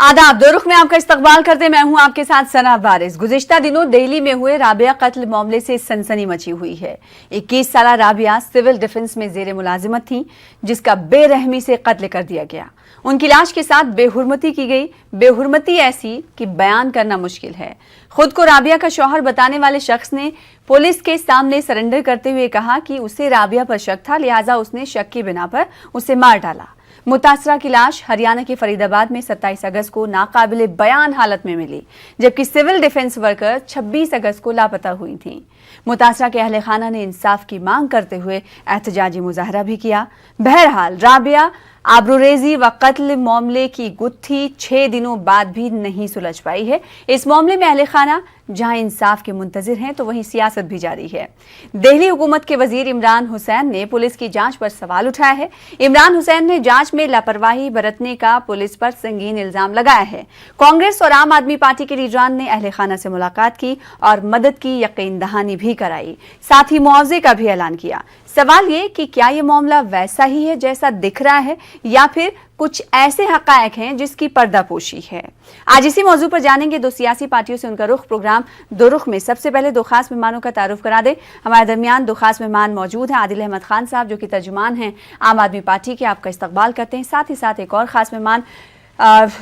आदाब, दो रुख में आपका इस्तकबाल करते मैं हूं आपके साथ सना वारिस। गुज़िश्ता दिनों दिल्ली में हुए राबिया कत्ल मामले से सनसनी मची हुई है। 21 साला राबिया सिविल डिफेंस में जेर मुलाजिमत थी, जिसका बेरहमी से कत्ल कर दिया गया। उनकी लाश के साथ बेहुरमती की गई। बेहुरमती ऐसी कि बयान करना मुश्किल है। खुद को राबिया का शौहर बताने वाले शख्स ने पुलिस के सामने सरेंडर करते हुए कहा कि उसे राबिया पर शक था, लिहाजा उसने शक की बिना पर उसे मार डाला। मुतासरा की लाश हरियाणा के फरीदाबाद में 27 अगस्त को नाकाबिले बयान हालत में मिली, जबकि सिविल डिफेंस वर्कर 26 अगस्त को लापता हुई थीं। मुतासरा के अहले खाना ने इंसाफ की मांग करते हुए एहतजाजी मुजाहरा भी किया। बहरहाल राबिया आबरूरेजी व कत्ल मामले की गुत्थी 6 दिनों बाद भी नहीं सुलझ पाई है। इस मामले में अहले खाना जहां इंसाफ के मुंतजिर हैं, तो वहीं सियासत भी जारी है। दिल्ली हुकूमत के वजीर इमरान हुसैन ने पुलिस की जांच पर सवाल उठाया है। इमरान हुसैन ने जांच में लापरवाही बरतने का पुलिस पर संगीन इल्जाम लगाया है। कांग्रेस और आम आदमी पार्टी के लीडरान ने अहले खाना से मुलाकात की और मदद की यकीन दहानी भी कराई, साथ ही मुआवजे का भी ऐलान किया। सवाल ये कि क्या ये मामला वैसा ही है जैसा दिख रहा है, या फिर कुछ ऐसे हकायक हैं जिसकी पर्दापोशी है। आज इसी मौजू पर जानेंगे दो सियासी पार्टियों से उनका रुख। प्रोग्राम दो रुख में सबसे पहले दो खास मेहमानों का तारुफ करा दे। हमारे दरमियान दो खास मेहमान मौजूद हैं। आदिल अहमद खान साहब, जो कि तर्जुमान हैं आम आदमी पार्टी के, आपका इस्तकबाल करते हैं। साथ ही साथ एक और खास मेहमान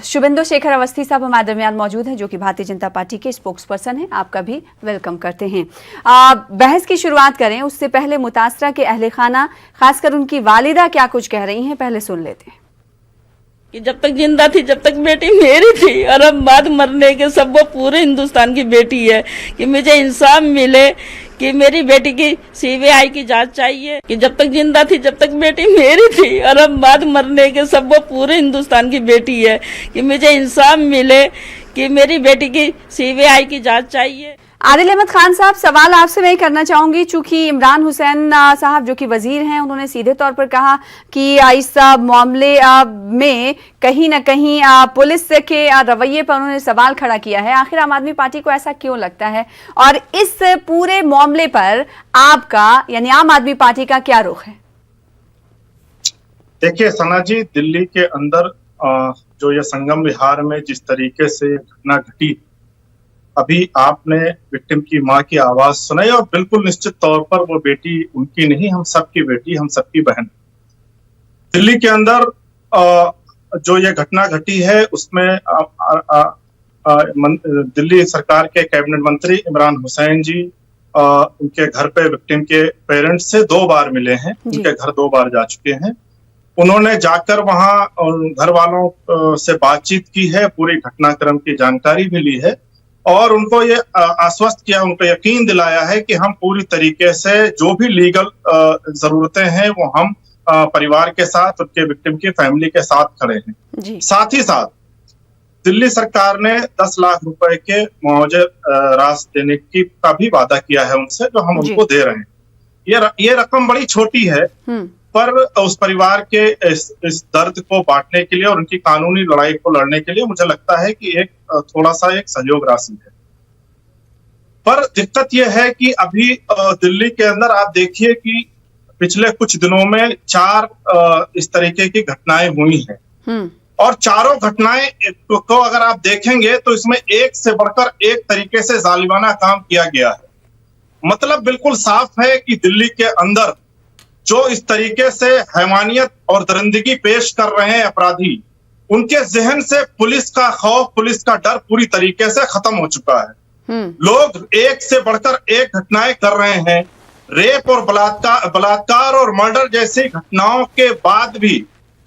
शुभेंदु शेखर अवस्थी साहब हमारे दरमियान मौजूद हैं, जो कि भारतीय जनता पार्टी के स्पोक्स पर्सन हैं। आपका भी वेलकम करते हैं। बहस की शुरुआत करें उससे पहले मुतासरा के अहले खाना, खासकर उनकी वालिदा क्या कुछ कह रही हैं, पहले सुन लेते हैं। कि जब तक जिंदा थी जब तक बेटी मेरी थी, और अब बाद मरने के सब वो पूरे हिंदुस्तान की बेटी है। कि मुझे इंसाफ मिले, कि मेरी बेटी की सीबीआई की जांच चाहिए। कि जब तक जिंदा थी जब तक बेटी मेरी थी, और अब बाद मरने के सब वो पूरे हिंदुस्तान की बेटी है। कि मुझे इंसाफ मिले, कि मेरी बेटी की सीबीआई की जांच चाहिए। आदिल अहमद खान साहब, सवाल आपसे मैं करना चाहूंगी, चूंकि इमरान हुसैन साहब जो कि वजीर हैं, उन्होंने सीधे तौर पर कहा कि इस मामले में कहीं ना कहीं पुलिस के रवैये पर उन्होंने सवाल खड़ा किया है। आखिर आम आदमी पार्टी को ऐसा क्यों लगता है, और इस पूरे मामले पर आपका यानी आम आदमी पार्टी का क्या रुख है? देखिए सना जी, दिल्ली के अंदर जो ये संगम विहार में जिस तरीके से घटना घटी, अभी आपने विक्टिम की मां की आवाज सुनाई, और बिल्कुल निश्चित तौर पर वो बेटी उनकी नहीं, हम सबकी बेटी, हम सबकी बहन। दिल्ली के अंदर जो ये घटना घटी है उसमें दिल्ली सरकार के कैबिनेट मंत्री इमरान हुसैन जी उनके घर पे विक्टिम के पेरेंट्स से 2 बार मिले हैं। उनके घर 2 बार जा चुके हैं। उन्होंने जाकर वहां घर वालों से बातचीत की है, पूरी घटनाक्रम की जानकारी भी ली है, और उनको ये आश्वस्त किया, उनको यकीन दिलाया है कि हम पूरी तरीके से जो भी लीगल जरूरतें हैं वो हम परिवार के साथ, उनके विक्टिम की फैमिली के साथ खड़े हैं। साथ ही साथ दिल्ली सरकार ने 10 लाख रुपए के मुआवजे राशि देने का भी वादा किया है उनसे, जो हम उनको दे रहे हैं। ये रकम बड़ी छोटी है, पर उस परिवार के इस दर्द को बांटने के लिए और उनकी कानूनी लड़ाई को लड़ने के लिए मुझे लगता है कि एक थोड़ा सा एक सहयोग राशि है। पर दिक्कत यह है कि अभी दिल्ली के अंदर आप देखिए कि पिछले कुछ दिनों में 4 इस तरीके की घटनाएं हुई हैं, और चारों घटनाएं को अगर आप देखेंगे तो इसमें एक से बढ़कर एक तरीके से जालिमाना काम किया गया है। मतलब बिल्कुल साफ है कि दिल्ली के अंदर जो इस तरीके से हैवानियत और दरिंदगी पेश कर रहे हैं अपराधी, उनके जहन से पुलिस का खौफ, पुलिस का डर पूरी तरीके से खत्म हो चुका है। लोग एक से बढ़कर एक घटनाएं कर रहे हैं। रेप और बलात्कार और मर्डर जैसी घटनाओं के बाद भी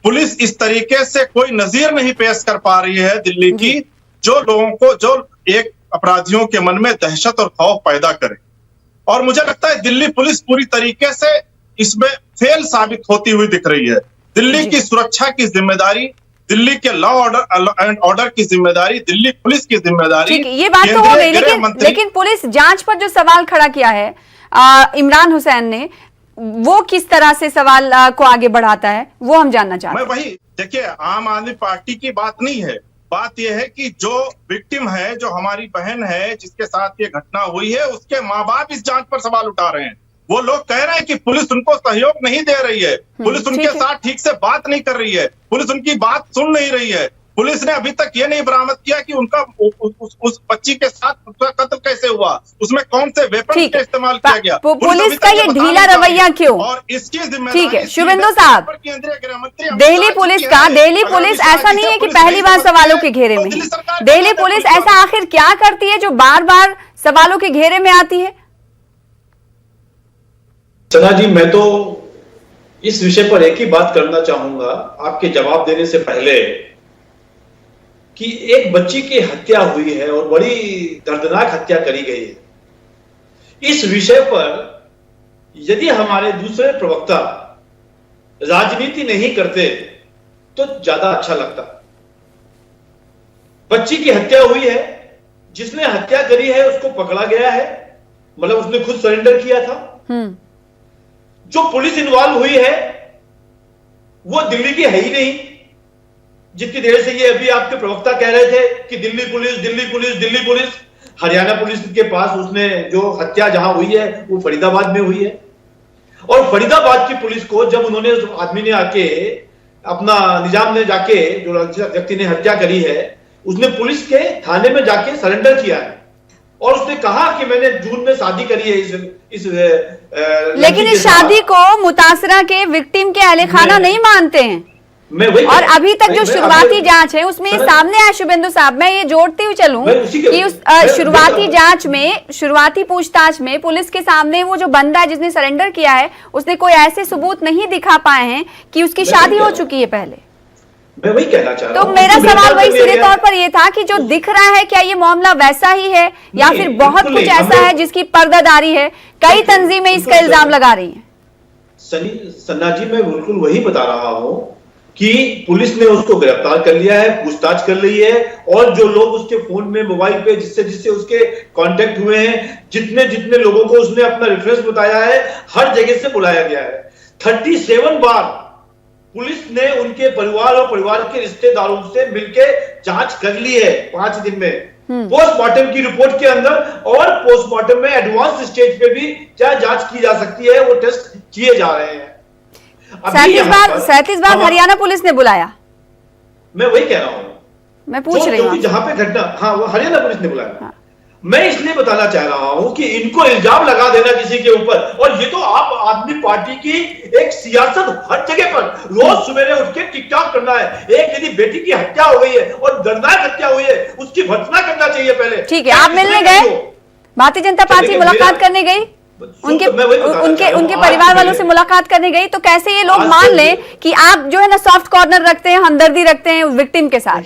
पुलिस इस तरीके से कोई नजीर नहीं पेश कर पा रही है दिल्ली की, जो लोगों को, जो एक अपराधियों के मन में दहशत और खौफ पैदा करे। और मुझे लगता है दिल्ली पुलिस पूरी तरीके से इसमें फेल साबित होती हुई दिख रही है। दिल्ली की सुरक्षा की जिम्मेदारी, दिल्ली के लॉ एंड ऑर्डर की जिम्मेदारी, दिल्ली पुलिस की जिम्मेदारी, ये बात तो हो गई, लेकिन पुलिस जांच पर जो सवाल खड़ा किया है इमरान हुसैन ने, वो किस तरह से सवाल को आगे बढ़ाता है, वो हम जानना चाहते हैं। मैं वही, देखिए आम आदमी पार्टी की बात नहीं है, बात यह है कि जो विक्टिम है, जो हमारी बहन है जिसके साथ ये घटना हुई है, उसके माँ बाप इस जांच पर सवाल उठा रहे हैं। वो लोग कह रहे हैं कि पुलिस उनको सहयोग नहीं दे रही है, पुलिस उनके साथ ठीक से बात नहीं कर रही है, पुलिस उनकी बात सुन नहीं रही है। पुलिस ने अभी तक ये नहीं बरामद किया कि उनका उस बच्ची के साथ उसका कत्ल कैसे हुआ, उसमें कौन से वेपन का इस्तेमाल किया गया। पुलिस का ये ढीला रवैया क्यों? और इसकी जिम्मेदारी, ठीक है शुभेंदु साहब, केंद्रीय गृह मंत्री दिल्ली पुलिस ऐसा नहीं है कि पहली बार सवालों के घेरे में है। दिल्ली पुलिस ऐसा आखिर क्या करती है जो बार बार सवालों के घेरे में आती है? सना जी, मैं तो इस विषय पर एक ही बात करना चाहूंगा आपके जवाब देने से पहले कि एक बच्ची की हत्या हुई है और बड़ी दर्दनाक हत्या करी गई है। इस विषय पर यदि हमारे दूसरे प्रवक्ता राजनीति नहीं करते तो ज्यादा अच्छा लगता। बच्ची की हत्या हुई है, जिसने हत्या करी है उसको पकड़ा गया है, मतलब उसने खुद सरेंडर किया था। जो पुलिस इन्वॉल्व हुई है वो दिल्ली की है ही नहीं। जितनी देर से ये अभी आपके प्रवक्ता कह रहे थे कि दिल्ली पुलिस, हरियाणा पुलिस के पास उसने जो हत्या जहां हुई है वो फरीदाबाद में हुई है। और फरीदाबाद की पुलिस को जब उन्होंने उस आदमी ने आके अपना निजाम ने जाके जो व्यक्ति ने हत्या करी है उसने पुलिस के थाने में जाके सरेंडर किया है और उसने कहा कि मैंने जून में शादी करी है इस लेकिन इस शादी को मुतासरा के विक्टिम के अहले खाना नहीं मानते हैं। और अभी तक जो शुरुआती जांच है उसमें ये सामने आया शुभेंदु साहब, मैं ये जोड़ती हुई चलूं कि उस शुरुआती जांच में, शुरुआती पूछताछ में पुलिस के सामने वो जो बंदा है जिसने सरेंडर किया है उसने कोई ऐसे सबूत नहीं दिखा पाए हैं कि उसकी शादी हो चुकी है पहले। मैं वही कहना चाह रहा हूं। तो मेरा सवाल वही सीधे तौर पर ये था कि जो दिख रहा है क्या ये मामला वैसा ही है या फिर बहुत कुछ ऐसा है जिसकी पर्दादारी है? कई तंजीमें इसका इल्जाम लगा रही हैं। सन्ना जी, मैं बिल्कुल वही बता रहा हूं कि पुलिस ने उसको गिरफ्तार कर लिया है, पूछताछ कर ली है और जो लोग उसके फोन में, मोबाइल पे जिससे उसके कांटेक्ट हुए हैं, जितने लोगों को उसने अपना रेफरेंस बताया है, हर जगह से बुलाया गया है। 37 बार पुलिस ने उनके परिवार और परिवार के रिश्तेदारों से मिलकर जांच कर ली है 5 दिन में। पोस्टमार्टम की रिपोर्ट के अंदर और पोस्टमार्टम में एडवांस स्टेज पे भी क्या जांच की जा सकती है वो टेस्ट किए जा रहे हैं। 37 बार हरियाणा पुलिस ने बुलाया। मैं वही कह रहा हूं, मैं पूछ रही हूं जहां पे घटना, हाँ वो हरियाणा पुलिस ने बुलाया। हाँ। मैं इसलिए बताना चाह रहा हूं कि इनको इल्जाम लगा देना किसी के ऊपर, और ये तो आप आदमी पार्टी की एक सियासत हर जगह पर रोज सवेरे उठ के टिकटॉक करना है। एक यदि बेटी की हत्या हो गई है और दर्दनाक हत्या हुई है उसकी भर्त्सना करना चाहिए पहले। ठीक है, आप मिलने गए, भारतीय जनता पार्टी मुलाकात करने गई, उनके परिवार वालों से मुलाकात करने गई, तो कैसे ये लोग मान लें कि आप जो है ना सॉफ्ट कॉर्नर रखते हैं, हमदर्दी रखते हैं विक्टिम के साथ?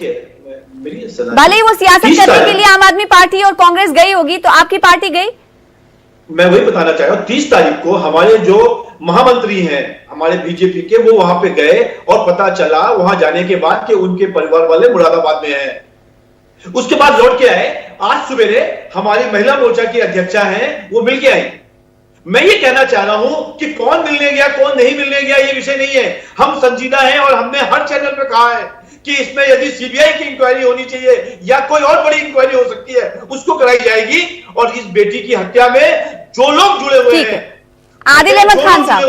भले ही वो सियासत करने के लिए आम आदमी पार्टी और कांग्रेस गई होगी, तो आपकी पार्टी गई? मैं वही बताना चाह रहा हूं, 30 तारीख को हमारे जो महामंत्री हैं हमारे बीजेपी के, वो वहां पे गए और पता चला वहां जाने के बाद कि उनके परिवार वाले मुरादाबाद में हैं। उसके बाद लौट के आए। आज सवेरे हमारी महिला मोर्चा की अध्यक्षा हैं, वो मिल के आई। मैं ये कहना चाह रहा हूं कि कौन मिलने गया कौन नहीं मिलने गया ये विषय नहीं है। हम संजीदा हैं और हमने हर चैनल पर कहा है कि इसमें यदि सीबीआई की इंक्वायरी होनी चाहिए या कोई और बड़ी इंक्वायरी हो सकती है उसको कराई जाएगी। और इस बेटी की हत्या में जो लोग जुड़े हुए हैं, आदिल अहमद खान साहब,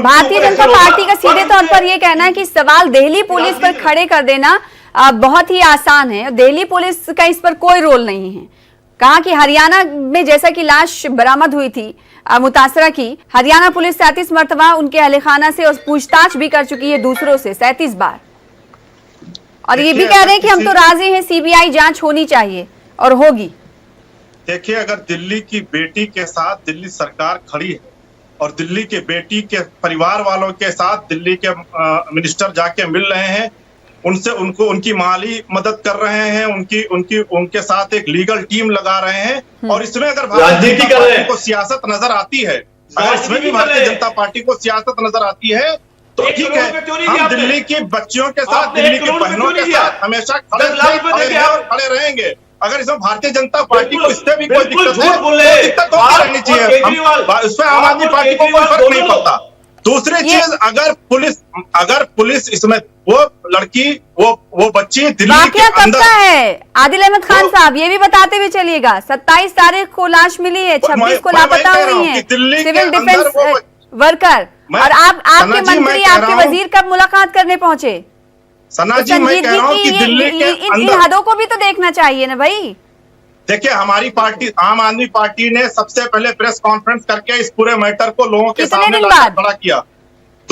भारतीय जनता पार्टी का सीधे तौर पर यह कहना है कि सवाल दिल्ली पुलिस पर खड़े कर देना बहुत ही आसान है, दिल्ली पुलिस का इस पर कोई रोल नहीं है। कहा कि हरियाणा में जैसा कि लाश बरामद हुई थी मुतासरा की, हरियाणा पुलिस 37 मरतबा उनके अहले खाना से और पूछताछ भी कर चुकी है दूसरों से 37 बार, और ये भी कह रहे हैं कि हम तो राजी हैं, सीबीआई जांच होनी चाहिए और होगी। देखिए, अगर दिल्ली की बेटी के साथ दिल्ली सरकार खड़ी है और दिल्ली के बेटी के परिवार वालों के साथ दिल्ली के मिनिस्टर जाके मिल रहे हैं, उनसे उनकी माली मदद कर रहे हैं, उनके साथ एक लीगल टीम लगा रहे हैं, और इसमें अगर भारतीय जनता पार्टी को सियासत नजर आती है, अगर इसमें भी भारतीय जनता पार्टी को सियासत नजर आती है तो ठीक है, हम दिल्ली की बच्चियों के साथ, दिल्ली की बहनों के साथ हमेशा खड़े रहेंगे। अगर इसमें भारतीय जनता पार्टी को इससे भी कोई दिक्कत है तो दिक्कत तो रहनी चाहिए, इसमें आम आदमी पार्टी को कोई फर्क नहीं पड़ता। दूसरी चीज, अगर पुलिस इसमें वो लड़की वो बच्ची दिल्ली के अंदर है, आदिल अहमद खान साहब ये भी बताते हुए चलिएगा, 27 तारीख को लाश मिली है, 26 को लापता हुई है सिविल डिफेंस वर्कर, और आपके मंत्री आपके वजीर कब मुलाकात करने पहुंचे? सना तो जी, मैं कह रहा हूं कि दिल्ली के इन अंदर हदों को भी तो देखना चाहिए ना भाई। देखिए, हमारी पार्टी आम आदमी पार्टी ने सबसे पहले प्रेस कॉन्फ्रेंस करके इस पूरे मैटर को लोगों के कितने सामने दिन लाकर बाद? खड़ा किया।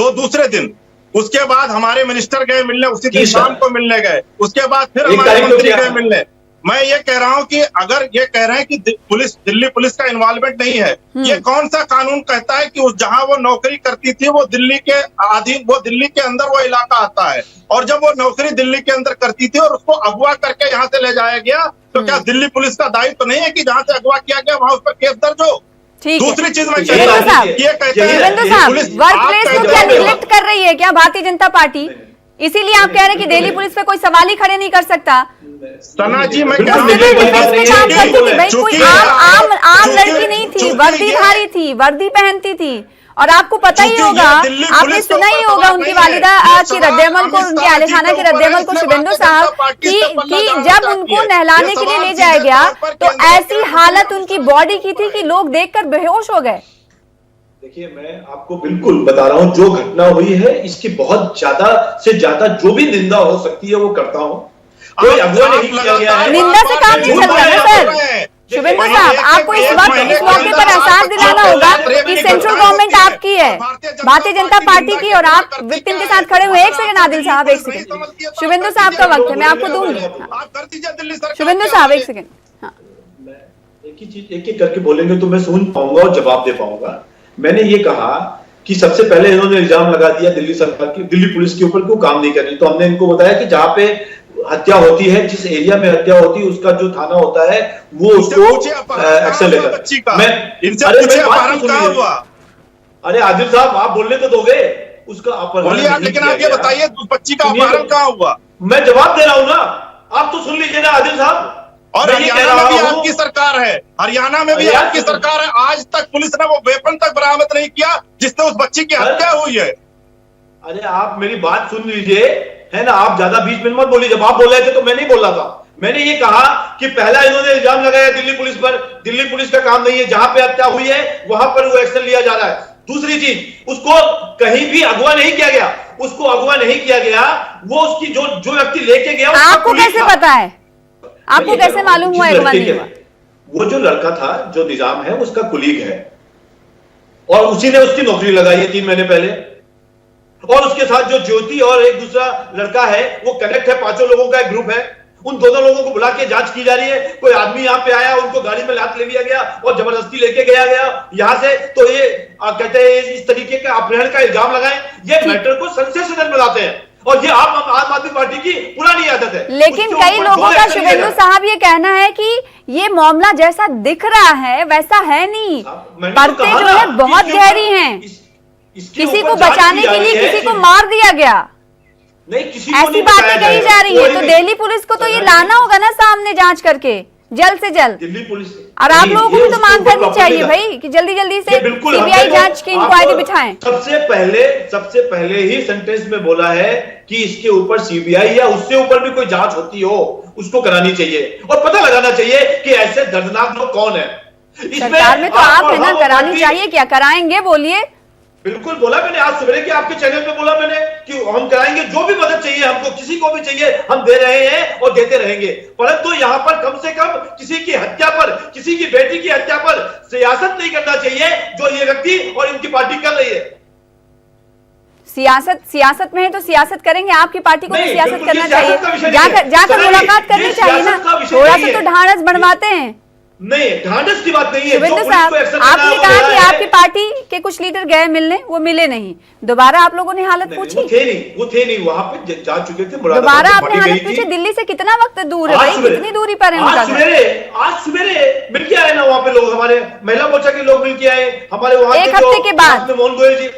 दूसरे दिन उसके बाद हमारे मिनिस्टर गए मिलने, उसी दिन जी सर। शाम को मिलने गए, उसके बाद फिर एक हमारे तारीख को मंत्री क्या गए था? मिलने। मैं ये कह रहा हूं कि अगर ये कह रहे हैं कि दिल्ली पुलिस का इन्वॉल्वमेंट नहीं है, ये कौन सा कानून कहता है कि उस जहां वो नौकरी करती थी वो दिल्ली के अधीन, वो दिल्ली के अंदर वो इलाका आता है, और जब वो नौकरी दिल्ली के अंदर करती थी और उसको अगवा करके यहाँ से ले जाया गया, तो क्या दिल्ली पुलिस का दायित्व तो नहीं है कि जहां से अगवा किया गया वहां उस पर केस दर्ज हो? ठीक है। दूसरी चीज मैं शुभेंदु कहता हूं, साहब, ये कहते शुभेंदु हैं साहब, पुलिस वर्क आप प्लेस कह को रहे क्या हो- निग्लेक्ट कर रही है क्या भारतीय जनता पार्टी? इसीलिए आप कह रहे हैं कि दिल्ली पुलिस पे कोई सवाल ही खड़े नहीं कर सकता। सना जी, मैं कह बिल्कुल रहा हूं सिविल कोई बात डिफेंस में नहीं काम है, करती थी भाई, चूंकि कोई आम चूंकि- लड़की नहीं थी, चूंकि वर्दीधारी थी, वर्दी पहनती थी। और आपको पता ही चूंकि होगा, ये दिल्ली आपने पुलिस के सुना ही ऊपर होगा सवाल उनकी नहीं है। वालिदा ये की सवाल रद्देमल को, अमित उनके शाह आले जी खाना के की ऊपर है, रद्देमल को, इसलिए शुभेंदु भारतीय साहब, जनता पार्टी कि से पल्ला झाड़ना जब चाहती उनको है। नहलाने ये के लिए सवाल ले सीधे जाया गया तौर पर तो केंद्र ऐसी के हालत मुख्यमंत्री उनकी बॉडी की थी कि लोग देखकर बेहोश हो गए। देखिए, मैं आपको बिल्कुल बता रहा हूं, जो घटना हुई है इसकी बहुत ज्यादा से ज्यादा जो भी निंदा हो सकती है वो करता हूं। कोई अगवा नहीं किया गया है। निंदा से काम नहीं चल रहा है सर। शुभेंदु साहब, आपको इस वक्त इस मौके पर एहसास दिलाना होगा कि सेंट्रल गवर्नमेंट आपकी है, भारतीय जनता पार्टी की, और आप विक्टिम के साथ खड़े हुए। एक सेकंड आदिल साहब, एक सेकंड। शुभेंदु साहब का वक्त है, मैं आपको दूंगी। आप कर दीजिए दिल्ली सरकार। शुभेंदु साहब, एक सेकंड। हाँ, एक ही चीज एक एक करके बोलेंगे तो मैं सुन पाऊंगा और जवाब दे पाऊंगा। मैंने ये कहा कि सबसे पहले इन्होंने इल्जाम लगा दिया दिल्ली सरकार की, दिल्ली पुलिस के ऊपर क्यों काम नहीं कर रही। तो हमने इनको बताया कि जहां पे हत्या होती है, जिस एरिया में हत्या होती है, उसका जो थाना होता है वो उसको एक्शन लेकर। मैं इनसे अरे पूछे मेरी बात अपहरण तो कहाँ सुनिए। हुआ? अरे आदिल साहब, आप बोलने तो दोगे। उसका अपहरण बोलिए आप, नहीं लेकिन किया आप ये गया। बताइए उस बच्ची का सुनिए, अपहरण कहाँ हुआ? मैं जवाब दे रहा हूं ना, आप तो सुन लीजिए ना आदिल साहब। और मैं ये कह हरियाणा में भी रहा हूं- आपकी सरकार है, हरियाणा में भी हरियाणा आपकी से- सरकार है। आज तक पुलिस ने वो वेपन तक बरामद नहीं किया जिससे उस बच्ची की हत्या हुई है। अरे आप मेरी बात सुन लीजिए, है ना। आप ज्यादा बीच में मत बोलिए। जब आप बोल रहे थे तो मैं नहीं बोल रहा था। मैंने ये कहा कि पहला इन्होंने इल्जाम लगाया दिल्ली पुलिस पर, दिल्ली पुलिस का काम नहीं है, जहां पे हत्या हुई है वहां पर वो एक्शन लिया जा रहा है। दूसरी चीज, उसको कहीं भी अगवा नहीं किया गया, उसको अगवा नहीं किया गया, वो उसकी जो व्यक्ति लेके गया उसका आपको कुलीग कैसे था। पता है? आपको कैसे मालूम हुआ अगवा नहीं हुआ? वो जो लड़का था, जो निजाम है, उसका कुलीग है, और उसी ने उसकी नौकरी लगाई है 3 महीने पहले। और उसके साथ जो ज्योति और एक दूसरा लड़का है वो कनेक्ट है, 5 लोगों का एक ग्रुप है। उन दोनों लोगों को बुला के जांच की जा रही है। कोई आदमी यहाँ पे आया, उनको गाड़ी में लात ले लिया गया और जबरदस्ती लेके गया यहाँ से। तो ये कहते हैं इस तरीके का अपहरण का इल्जाम लगाएं, ये मैटर को सेंसेशनल बनाते हैं। और ये आम आदमी पार्टी की पुरानी आदत है। लेकिन कई लोगों का, शुभेंदु साहब, ये कहना है कि ये मामला जैसा दिख रहा है वैसा है नहीं, परतें जो है बहुत गहरी हैं। किसी को बचाने के लिए किसी को मार दिया गया, नहीं, किसी को ऐसी नहीं बातें बताया कही जाएगा। जा रही है। कोई तो भी- दिल्ली पुलिस को तो ये लाना होगा ना सामने जांच करके, जल्द से जल्द। दिल्ली पुलिस और आप नहीं, लोगों को ये भी तो उसके मांग ऊपर करनी चाहिए प्रॉपर्टी भाई कि जल्दी जल्दी से ये बिल्कुल सीबीआई हमने जांच की आपको इंक्वायरी बिठाएं। सबसे पहले ही सेंटेंस में बोला है कि इसके ऊपर सीबीआई या उससे ऊपर भी कोई जांच होती हो उसको करानी चाहिए और पता लगाना चाहिए कि ऐसे दर्दनाक लोग कौन है। सरकार में तो आप है ना, करानी चाहिए। क्या कराएंगे बोलिए? बिल्कुल बोला मैंने, आज सवेरे के आपके चैनल पे बोला मैंने कि हम कराएंगे, जो भी मदद चाहिए हमको, किसी को भी चाहिए हम दे रहे हैं और देते रहेंगे। परंतु यहां पर कम से कम किसी की हत्या पर, किसी की बेटी की हत्या पर सियासत नहीं करना चाहिए जो ये व्यक्ति और इनकी पार्टी कर रही है। सियासत में है तो सियासत करेंगे। आपकी पार्टी को भी नहीं, सियासत बिल्कुल करना ये सियासत का विषय चाहिए। नहीं है। जाकर सर, मुलाकात करनी ये चाहिए ना, सियासत का विषय थोड़ा नहीं सा तो है। ढांढस बनवाते हैं। नहीं, ढांढस की बात नहीं है। शुभेंदु साहब, आपने कहा कि आपकी पार्टी के कुछ लीडर गए मिलने, वो मिले नहीं। दोबारा आप लोगों ने हालत पूछी? वो थे नहीं वहां पे जा चुके थे। दोबारा आपने हालत पूछी? दिल्ली से कितना वक्त दूर है भाई? कितनी दूरी पर है उनका आज घर? सवेरे मिल के आए ना वहां पे लोग, हमारे महिला मोर्चा के लोग मिल के आए, हमारे वहां एक हफ्ते के बाद मोहन गोयल जी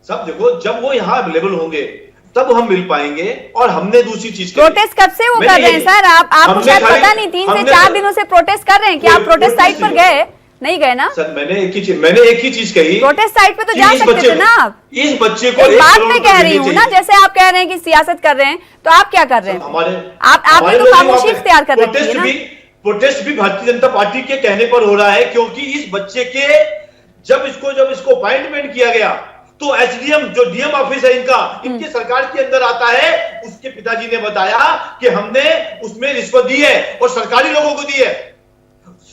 सब। देखो, जब वो यहाँ अवेलेबल होंगे तब हम मिल पाएंगे। और हमने दूसरी चीज प्रोटेस्ट कब से वो कर रहे हैं सर? आपको शायद पता नहीं, 3 से 4 दिनों से प्रोटेस्ट कर रहे हैं। क्या आप प्रोटेस्ट साइट पर गए? नहीं गए ना सर। मैंने एक ही चीज कही, प्रोटेस्ट साइट पे तो जा सकते थे ना आप। इस बच्चे को एक बात मैं कह रही देनी हूँ ना, चाहिए। जैसे आप कह रहे हैं कि सियासत कर रहे हैं, तो आप क्या कर रहे हैं? आपने तो खामोशी इख्तियार कर रखी है ना। प्रोटेस्ट भी भारतीय जनता पार्टी के कहने पर हो रहा है, क्योंकि इस बच्चे के जब इसको अपॉइंटमेंट किया गया तो एसडीएम जो डीएम ऑफिस है इनका, इनकी सरकार के अंदर आता है। उसके पिताजी ने बताया कि हमने उसमें रिश्वत दी है और सरकारी लोगों को दी है।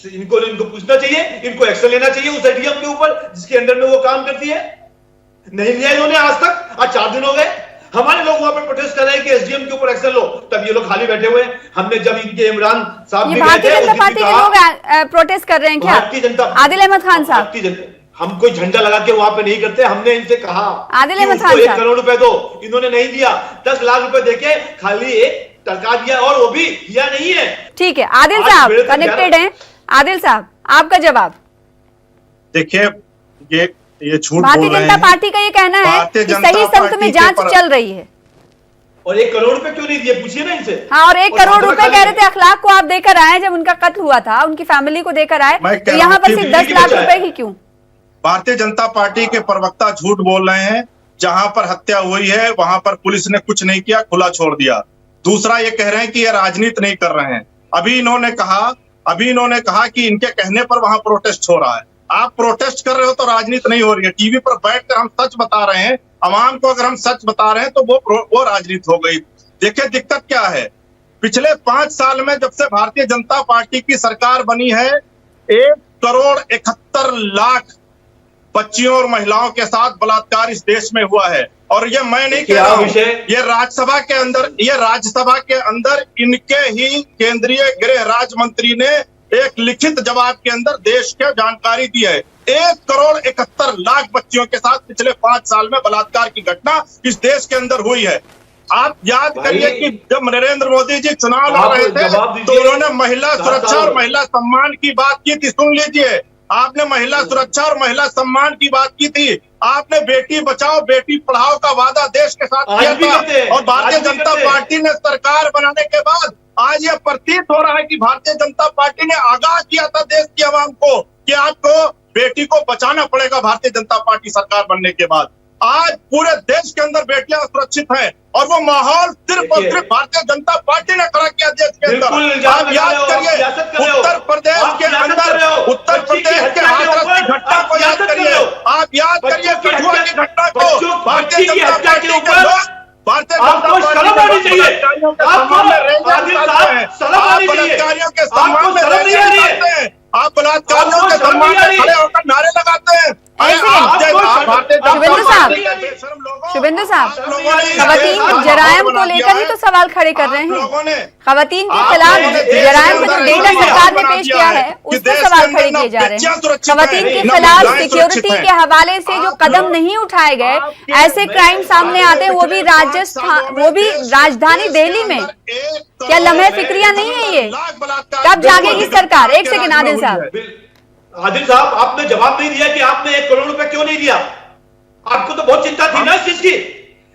इनको पूछना चाहिए, इनको एक्शन लेना चाहिए उस एडीएम के ऊपर जिसके अंडर में वो काम करती है। नहीं लिया इन्होंने आज तक। आज 4 दिन हो गए, हमारे लोग वहां पर प्रोटेस्ट कर रहे हैं कि एसडीएम के ऊपर एक्शन लो, तब ये लोग खाली बैठे हुए हैं। हमने जब इनके इमरान साहब भी भारतीय जनता पार्टी के लोग प्रोटेस्ट कर रहे हैं क्या? भारतीय जनता, आदिल अहमद खान साहब, हम कोई झंडा लगा के वहां पे नहीं करते। हमने इनसे कहा आदिल अहमद खान 1 करोड़ रुपए दो, इन्होंने नहीं दिया। 10 लाख रुपए देके खाली एक टरका दिया और वो भी दिया नहीं है। ठीक है, आदिल साहब कनेक्टेड हैं। आदिल साहब, आपका जवाब। देखिए, ये झूठ भारतीय बोल रहे जनता हैं। पार्टी का ये कहना है कि सही संत में जांच चल रही है। और 1 करोड़ रुपए क्यों नहीं दिए, पूछिए ना इनसे। हाँ, और 1 करोड़ रुपए कह रहे थे अखलाक को आप देकर आए जब उनका कत्ल हुआ था, उनकी फैमिली को देकर आए, तो यहाँ पर सिर्फ 10 लाख रुपए ही क्यों? भारतीय जनता पार्टी के प्रवक्ता झूठ बोल रहे हैं। जहां पर हत्या हुई है वहां पर पुलिस ने कुछ नहीं किया, खुला छोड़ दिया। दूसरा ये कह रहे हैं कि ये राजनीति नहीं कर रहे हैं। अभी इन्होंने कहा कि इनके कहने पर वहां प्रोटेस्ट हो रहा है। आप प्रोटेस्ट कर रहे हो तो राजनीति नहीं हो रही है। टीवी पर बैठकर हम सच बता रहे हैं, आवाम को अगर हम सच बता रहे हैं तो वो राजनीति हो गई। देखिए दिक्कत क्या है, पिछले 5 साल में जब से भारतीय जनता पार्टी की सरकार बनी है, 1,71,00,000 बच्चियों और महिलाओं के साथ बलात्कार इस देश में हुआ है। और ये मैं नहीं कह रहा हूं, ये राज्यसभा के अंदर इनके ही केंद्रीय गृह राज्य मंत्री ने एक लिखित जवाब के अंदर देश के जानकारी दी है। 1,71,00,000 बच्चियों के साथ पिछले 5 साल में बलात्कार की घटना इस देश के अंदर हुई है। आप याद करिए कि जब नरेंद्र मोदी जी चुनाव लड़ रहे थे तो उन्होंने महिला सुरक्षा और महिला सम्मान की बात की थी। सुन लीजिए, आपने महिला सुरक्षा और महिला सम्मान की बात की थी। आपने बेटी बचाओ बेटी पढ़ाओ का वादा देश के साथ किया था। और भारतीय जनता पार्टी ने सरकार बनाने के बाद आज यह प्रतीत हो रहा है कि भारतीय जनता पार्टी ने आगाह किया था देश की आवाम को कि आपको बेटी को बचाना पड़ेगा। भारतीय जनता पार्टी सरकार बनने के बाद आज पूरे देश के अंदर बेटियां सुरक्षित हैं और वो माहौल सिर्फ और सिर्फ भारतीय जनता पार्टी ने खड़ा किया देश के अंदर। आप याद करिए उत्तर प्रदेश के हाथरस की घटना को याद करिए। आप याद करिए कठुआ की घटना को। भारतीय जनता पार्टी के लोग बलात्कारियों के सम्मान में रैलियां करते हैं, आप बलात्कारियों के सम्मान में खड़े होकर नारे लगाते हैं। शुभेंदु साहब, खवातीन के जरायम को लेकर ही तो सवाल खड़े कर रहे हैं। खवातीन के खिलाफ जरायम को जो डेटा सरकार ने पेश किया है उस पर सवाल खड़े किए जा रहे हैं। खवातीन के खिलाफ सिक्योरिटी के हवाले से जो कदम नहीं उठाए गए, ऐसे क्राइम सामने आते हैं, वो भी राजधानी दिल्ली में। क्या लम्हे फिक्रिया नहीं है ये? कब जागेगी सरकार? 1 सेकंड आदिल साहब, आपने जवाब नहीं दिया कि आपने 1 करोड़ रुपए क्यों नहीं दिया। आपको तो बहुत चिंता थी ना इस चीज की।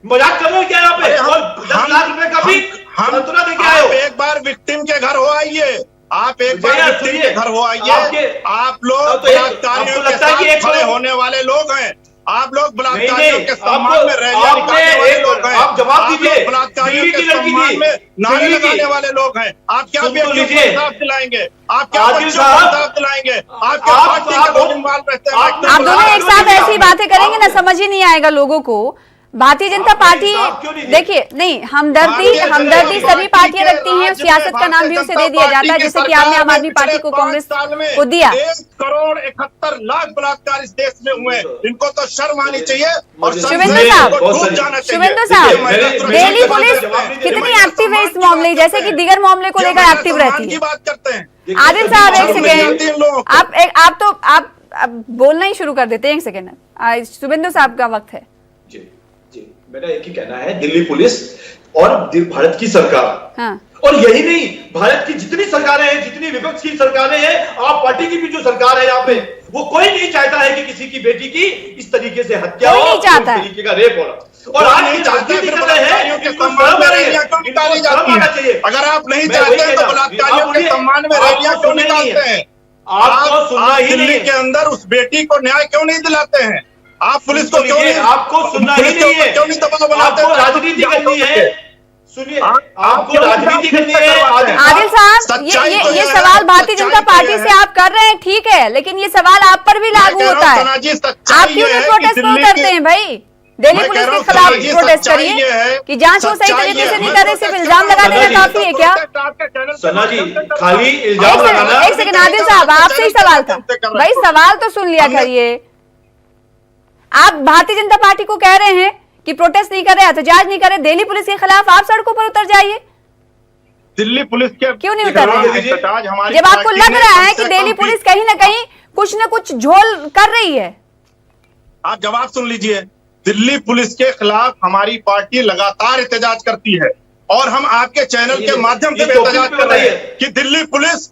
मजाक कर रहे हो क्या यहाँ पे? और 10 लाख रुपए का भी सांत्वना देके आए हो। एक बार विक्टिम के घर हो आइए, आप एक बार विक्टिम के घर हो आइए। आप लोग बलात्कारियों के साथ खड़े होने वाले लोग हैं। आप लोग बलात्कारियों के सम्मान में रैलियां निकालने वाले लोग हैं। आप जवाब दीजिए। बलात्कारियों के सम्मान में नारे लगाने वाले लोग हैं। आप क्या इंसाफ दिलाएंगे? आप क्या इंसाफ दिलाएंगे? आप क्या पार्टी के लोग इन्वॉल्व रहते हैं? आप दोनों एक साथ ऐसी बातें करेंगे ना, समझ ही नहीं आएगा लोगों को। भारतीय जनता पार्टी, देखिए, नहीं, हमदर्दी सभी पार्टियां रखती हैं, सियासत का नाम भी उसे दे दिया जाता है, जैसे कि आपने आम आदमी पार्टी को, कांग्रेस को दिया। 1,71,00,000 बलात्कार इस देश में हुए, इनको तो शर्म आनी चाहिए। और शुभेंदु साहब, दिल्ली पुलिस कितनी एक्टिव है इस मामले, जैसे कि दीगर मामले को लेकर एक्टिव रहती है? बात करते हैं आदिल साहब, 1 सेकेंड, आप बोलना ही शुरू कर देते हैं। 1 सेकेंड, शुभेंदु साहब का वक्त है। मेरा एक ही कहना है, दिल्ली पुलिस और भारत की सरकार, हाँ। और यही नहीं, भारत की जितनी सरकारें हैं, जितनी विपक्ष की सरकारें हैं, आप पार्टी की भी जो सरकार है यहाँ पे, वो कोई नहीं चाहता है कि किसी की बेटी की इस तरीके से हत्या हो, इस तरीके का रेप हो रहा। और आज की राजनीति कर रहे हैं, अगर आप नहीं चाहते हैं तो बलात्कारियों के सम्मान में रैलियां क्यों निकालते हैं? आपको सुनना ही दिल्ली के अंदर उस बेटी को न्याय क्यों नहीं दिलाते हैं? आप पुलिस को क्यों नहीं, आपको सुनना ही नहीं है, क्यों नहीं दबाव बनाते हैं? राजनीति करनी है। सुनिए, आपको राजनीति करनी है आदिल साहब, ये सवाल भारतीय जनता पार्टी से आप कर रहे हैं, ठीक है, लेकिन ये सवाल आप पर भी लागू होता है। आप क्यों नहीं प्रोटेस्ट क्यों करते हैं भाई? दिल्ली पुलिस के खिलाफ प्रोटेस्ट करिए कि जांच वो सही तरीके से नहीं कर रहे, सिर्फ इल्जाम लगा देना काफी है क्या? सना जी, खाली इल्जाम लगाना। एक सेकंड आदिल साहब, आपसे ही सवाल था भाई, सवाल तो सुन लिया करिए। आप भारतीय जनता पार्टी को कह रहे हैं कि प्रोटेस्ट नहीं कर रहे, एहतजाज नहीं कर रहे, दिल्ली पुलिस के खिलाफ आप सड़कों पर उतर जाइए। दिल्ली पुलिस के क्यों नहीं उतर रहे? जब आपको लग रहा है कि दिल्ली पुलिस कहीं ना कुछ झोल कर रही है। आप जवाब सुन लीजिए। दिल्ली पुलिस के खिलाफ हमारी पार्टी लगातार एहतजाज करती है और हम आपके चैनल के माध्यम से एहतजाज कर रहे हैं कि दिल्ली पुलिस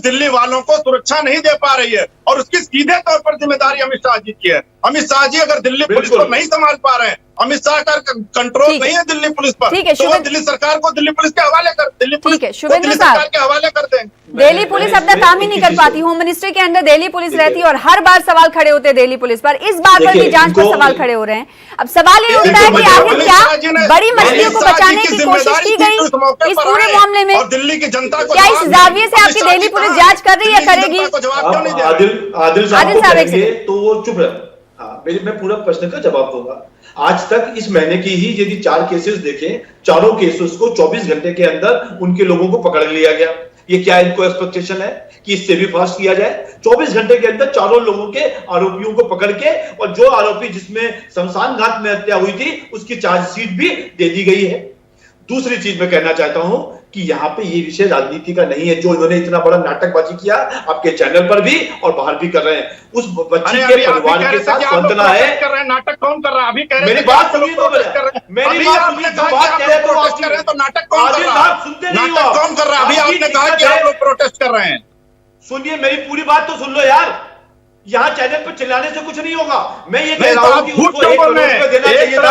दिल्ली वालों को सुरक्षा नहीं दे पा रही है और उसकी सीधे तौर पर जिम्मेदारी अमित शाह जी की है। अमित शाह जी अगर दिल्ली पुलिस को नहीं संभाल पा रहे हैं, अमित शाह का कंट्रोल नहीं है दिल्ली पुलिस पर, तो वो दिल्ली सरकार को दिल्ली पुलिस के हवाले कर, दिल्ली सरकार के हवाले कर दें। दिल्ली पुलिस अपना काम ही नहीं कर पाती, होम मिनिस्ट्री के अंदर दिल्ली पुलिस रहती है और हर बार सवाल खड़े होते हैं दिल्ली पुलिस पर। इस बार पर भी जांच पर सवाल खड़े हो रहे हैं। अब सवाल ये उठता है कि आखिर क्या बड़ी मछलियों को बचाने की कोशिश की गई इस पूरे मामले में? और दिल्ली की जनता को क्या इस जाविये से आपकी दिल्ली पुलिस जांच कर रही है, करेगी? आदिल साहब करेंगे तो वो चुप रहे। हाँ, मैं पूरा प्रश्न का जवाब दूंगा। आज तक इस महीने की ही यदि 4 केसेस देखें, चारों केसेस को 24 घंटे के अंदर उनके लोगों को पकड़ लिया गया। ये क्या इनको एक्सपेक्टेशन है कि इससे भी फास्ट किया जाए? 24 घंटे के अंदर चारों लोगों के आरोपियों को पकड़ के, और जो आरोपी जिसमें शमशान घाट में हत्या हुई थी उसकी चार्जशीट भी दे दी गई है। दूसरी चीज मैं कहना चाहता हूं कि यहाँ पे ये विषय राजनीति का नहीं है। जो इन्होंने इतना बड़ा नाटकबाजी किया आपके चैनल पर भी और बाहर भी कर रहे हैं, उस बच्ची के परिवार के साथ सांत्वना है। नाटक कौन कर रहा है? अभी कह रहे मेरी बात सुनिए तो मेरी बात सुनिए, जो बात कह रहे तो नाटक कौन कर रहा है? सुनते नाटक कौन कर रहा है? अभी आपने कहा कि आप लोग प्रोटेस्ट कर रहे हैं। सुनिए, मेरी पूरी बात तो सुन लो यार। यहाँ चैनल पर चिल्लाने से कुछ नहीं होगा। मैं ये कह रहा हूँ कि उसको 1 करोड़ रुपए देना चाहिए था।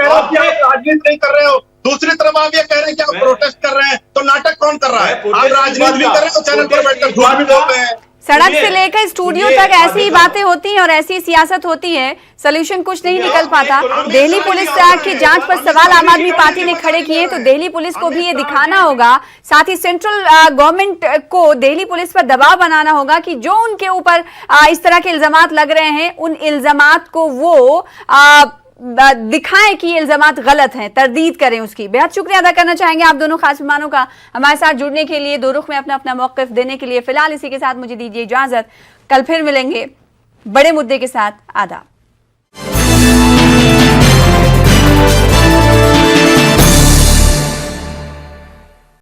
आप राजनीति नहीं कर रहे हो, दूसरी तरफ आप ये कह रहे हैं कि आप प्रोटेस्ट कर रहे हैं, तो नाटक कौन कर रहा है? आप राजनीति नहीं कर रहे हो, चैनल पर बैठकर झूठ भी बोलते हैं। सड़क से लेकर स्टूडियो तक ऐसी ही बातें होती हैं और ऐसी सियासत होती है, सोल्यूशन कुछ नहीं निकल पाता। दिल्ली पुलिस की जांच पर सवाल आम आदमी पार्टी ने खड़े किए, तो दिल्ली पुलिस को भी ये दिखाना होगा, साथ ही सेंट्रल गवर्नमेंट को दिल्ली पुलिस पर दबाव बनाना होगा कि जो उनके ऊपर इस तरह के इल्जामात लग रहे हैं, उन इल्जामात को वो दिखाएं कि ये इल्जामात गलत हैं, तरदीद करें उसकी। बेहद शुक्रिया अदा करना चाहेंगे आप दोनों खास मेहमानों का हमारे साथ जुड़ने के लिए, दो रुख में अपना अपना मौक़िफ़ देने के लिए। फिलहाल इसी के साथ मुझे दीजिए इजाजत, कल फिर मिलेंगे बड़े मुद्दे के साथ। आदाब।